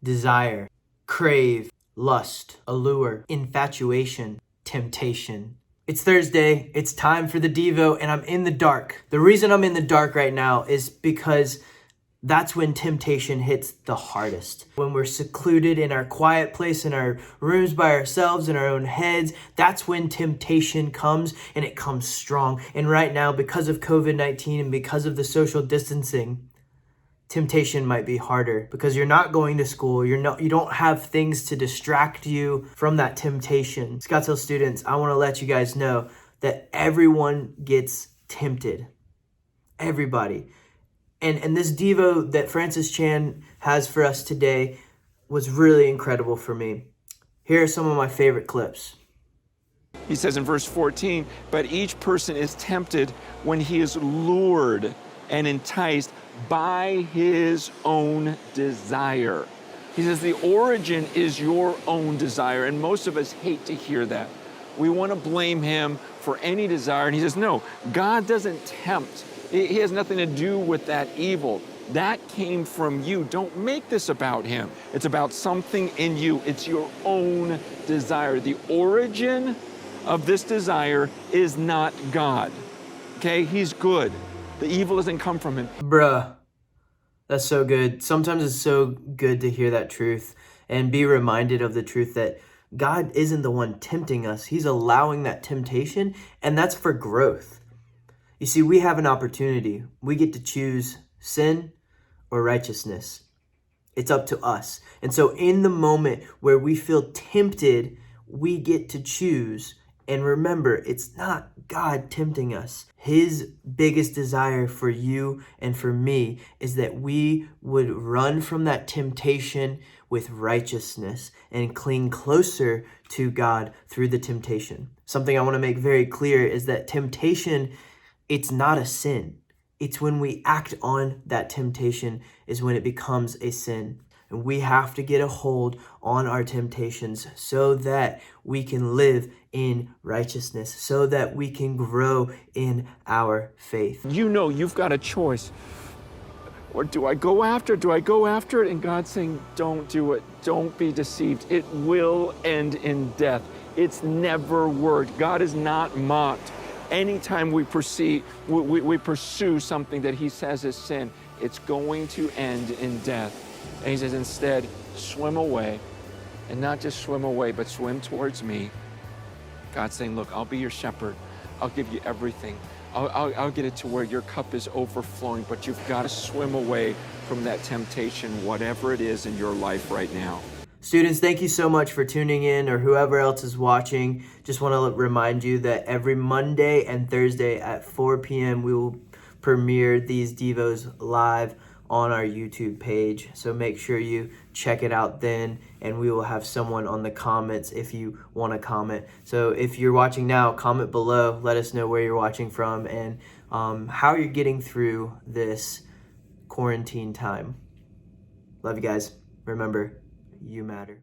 desire, crave, lust, allure, infatuation, temptation. It's Thursday, it's time for the Devo, and I'm in the dark. The reason I'm in the dark right now is because that's when temptation hits the hardest. When we're secluded in our quiet place, in our rooms by ourselves, in our own heads, that's when temptation comes, and it comes strong. And right now, because of COVID-19 and because of the social distancing, temptation might be harder because you're not going to school. You don't have things to distract you from that temptation. Scottsdale students, I want to let you guys know that everyone gets tempted. Everybody. And this Devo that Francis Chan has for us today was really incredible for me. Here are some of my favorite clips. He says in verse 14, but each person is tempted when he is lured and enticed by his own desire. He says the origin is your own desire, and most of us hate to hear that. We want to blame him for any desire, and he says, no, God doesn't tempt. He has nothing to do with that evil. That came from you. Don't make this about him. It's about something in you. It's your own desire. The origin of this desire is not God. Okay? He's good. The evil doesn't come from him. Bruh, that's so good. Sometimes it's so good to hear that truth and be reminded of the truth that God isn't the one tempting us. He's allowing that temptation, and that's for growth. You see, we have an opportunity. We get to choose sin or righteousness. It's up to us. And so in the moment where we feel tempted, we get to choose. And remember, it's not God tempting us. His biggest desire for you and for me is that we would run from that temptation with righteousness and cling closer to God through the temptation. Something I want to make very clear is that temptation, it's not a sin. It's when we act on that temptation is when it becomes a sin. And we have to get a hold on our temptations so that we can live in righteousness, so that we can grow in our faith. You know you've got a choice. Or do I go after it? Do I go after it? And God's saying, don't do it. Don't be deceived. It will end in death. It's never worked. God is not mocked. Anytime we pursue something that he says is sin, it's going to end in death. And he says, instead, swim away. And not just swim away, but swim towards me. God's saying, look, I'll be your shepherd. I'll give you everything. I'll get it to where your cup is overflowing, but you've got to swim away from that temptation, whatever it is in your life right now. Students, thank you so much for tuning in, or whoever else is watching. Just want to remind you that every Monday and Thursday at 4 p.m. we will premiere these Devos live on our YouTube page. So make sure you check it out then, and we will have someone on the comments if you want to comment. So if you're watching now, comment below. Let us know where you're watching from and how you're getting through this quarantine time. Love you guys. Remember, you matter.